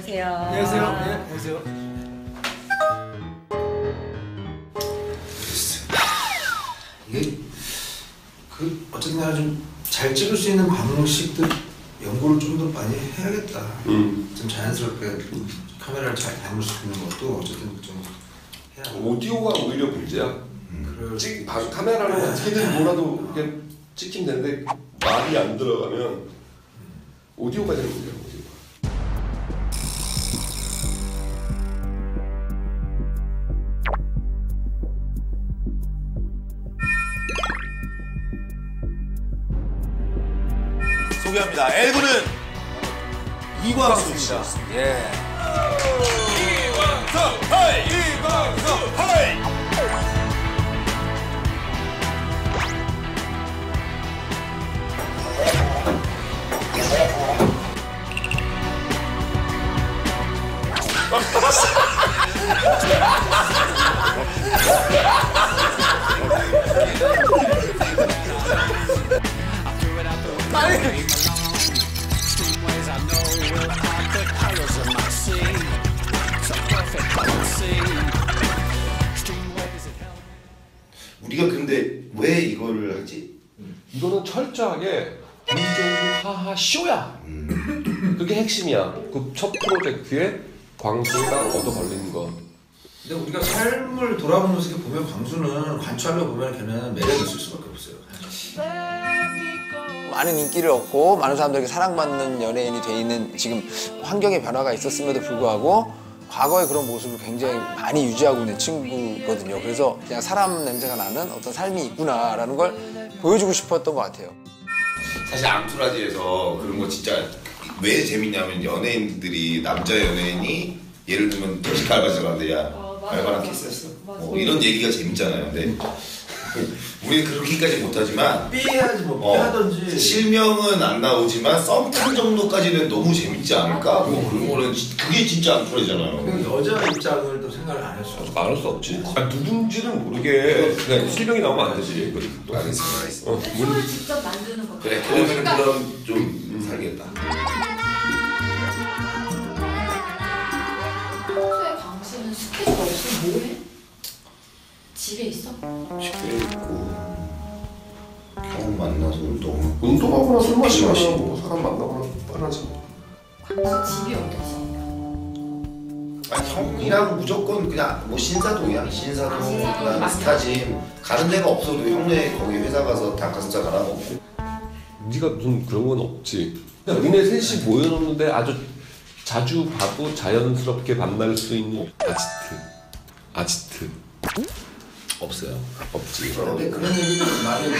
안녕하세요. 안녕하세요. 네, 안녕하세요. 이게 어쨌든 간에 좀 잘 찍을 수 있는 방식들 연구를 좀 더 많이 해야겠다. 좀 자연스럽게 카메라를 잘 담을 수 있는 것도 어쨌든 좀 해야. 오디오가 오히려 문제야. 바로 카메라로 어떻게든 뭐라도 이렇게 찍히면 되는데 말이 안 들어가면 오디오가 되는 문제야. 오디오가. 소개합니다. L군은 이광수입니다. 예. 이광수, 하이! 이광수, 하이! 우리가 근데 왜 이거를 하지? 이거는 철저하게 김종국 하하 쇼야. 그게 핵심이야. 그 첫 프로젝트에 광수가 얻어 걸리는 거. 근데 우리가 삶을 돌아보면서 이렇게 보면 광수는 관찰로 보면 걔는 매력이 있을 수밖에 없어요. 많은 인기를 얻고 많은 사람들에게 사랑받는 연예인이 돼 있는 지금 환경의 변화가 있었음에도 불구하고 과거의 그런 모습을 굉장히 많이 유지하고 있는 친구거든요. 그래서 그냥 사람 냄새가 나는 어떤 삶이 있구나라는 걸 보여주고 싶었던 것 같아요. 사실 앙투라지에서 그런 거 진짜 왜 재밌냐면 연예인들이 남자 연예인이 예를 들면 택시 알바생 가는데 야 알바랑 키스했어? 이런 얘기가 재밌잖아요. 근데 우리는 그렇게까지 못하지만 삐해야지 뭐 삐하던지 실명은 안 나오지만 썸탄 정도까지는 너무 재밌지 않을까? 뭐 그런 거는 그게 진짜 앙투라지잖아요. 여자 입장을 또 생각을 안 했어. 말할 수 없지. 누군지는 모르게 그냥 실명이 나오면 안 되지. 알겠습니다. 소를 직접 만드는 거. 그래, 그러면 그럼 좀 살겠다. 평소에 광수는 스케줄 없이 뭐해? 집에 있어? 집에 있고 형 만나서 운동하고 운동하거나 술 마시거나 뭐 사람 만나거나 뻔하지. 광수 집이 어디지? 형이랑 무조건 그냥 뭐 신사동이야. 신사동, 신사동이 그다음에 맞냐? 스타짐 가는 데가 없어도 형네 거기 회사 가서 닭가슴살 하나 먹고. 네가 무슨 그런 건 없지. 그냥 니네 셋이 모여놓는데 아주 자주 봐도 자연스럽게 만날 수 있는 아지트 없어요. 없지. 근데 그런 얘기를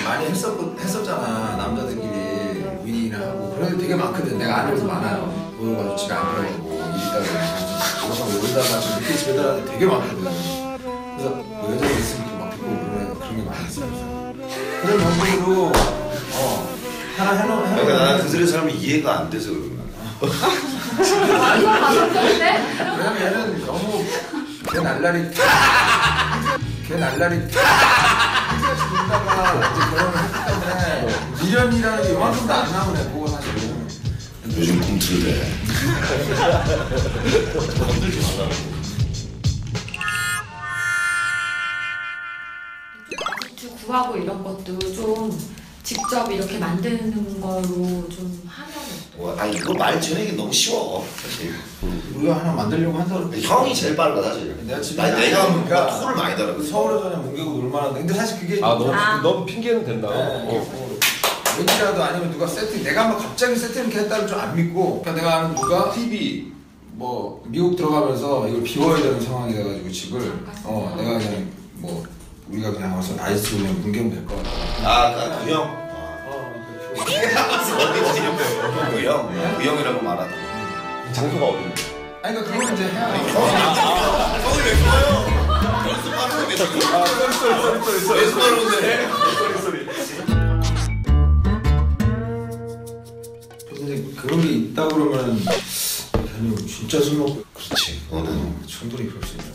많이 했었잖아. 남자들끼리 위인이나 하고 그런 게 되게 많거든. 내가 아는 것도 많아요. 모여가지고 집에 안 들어가고 일 있다가 그러고 놀다가 좀 늦게 집에 들어가는데 되게 많거든. 그래서 뭐 여자들 있으면 또 막 듣고 그런 게 많이 있어요. 그런 방식으로 하나 해놓으면 그러니까 나는 그들의 삶이 이해가 안 돼서 그런 거야. 이거 방송인데? 왜냐면 얘는 너무 걔 날라리 놀다가 이제 결혼을 했기 때문에 미련이라는 게 이만큼도 안 나오네. 그거 사실은 요즘 꿈틀대. 건들지 말라고. 아지트 구하고 이런 것도 좀 직접 이렇게 만드는 거로 좀 하면 아니 이거 말 전하기 너무 쉬워 사실. 우리가 하나 만들려고 한다고 형이 제일 빠르다 사실. 내가 집에 내가 그러니까 토를 많이 달아. 서울에 전에 뭉개고 놀만한데 근데 사실 그게 넌 핑계는 된다. 왠지라도 아니면 누가 세팅 내가 막 갑자기 세팅 이렇게 했다는 줄 안 믿고 그러니까 내가 아는 누가 TV 뭐 미국 들어가면서 이걸 비워야 되는 상황이 돼가지고 집을 내가 그냥 뭐 우리가 그냥 와서 나이스 그냥 뭉개면 될 것 같아. 그 형. 어디 그 형이라고 말하다. 장소가 어딘데? 아니 그러니까 그건 이제 해야 돼. 형이 왜 좋아요? 연습하는 건데 지금. 연습하는 건데. 근데 그런 게 있다 그러면 괜히 진짜 술 먹고 그렇지. 너는 충분히 그럴 수 있는.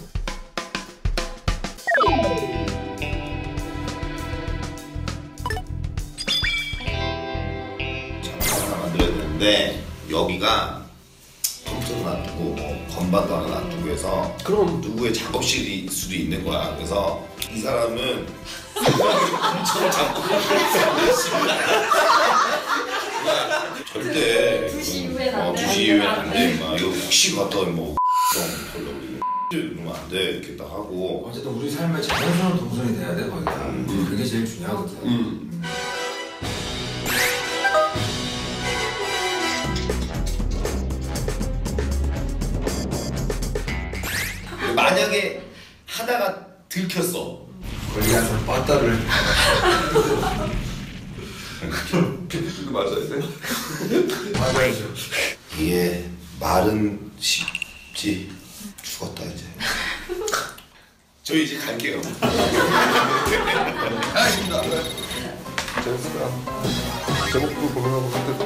하나 만들어야 되는데 여기가 컴퓨터도 놔두고 건반도 하나 놔두고 해서 그럼 누구의 작업실일 수도 있는 거야. 그래서 이 사람은 엄청 작업을 절대 2시 이후엔 안 돼. 2시 이후엔 안 돼. 막 이거 혹시 갔다 뭐 걸려고 이러면 안 돼. 이렇게 딱 하고 어쨌든 우리 삶에 자연스러운 동선이 돼야 돼 거기다. 그게 제일 중요하거든. 만약에 하다가 들켰어. 거기가서 빠따를 이거 맞아야 돼. 맞아야죠. 이게 말은 쉽지. 죽었다 이제. 저 이제 갈게요. 알겠습니다. 재밌었다. 제목도 보면하고 근데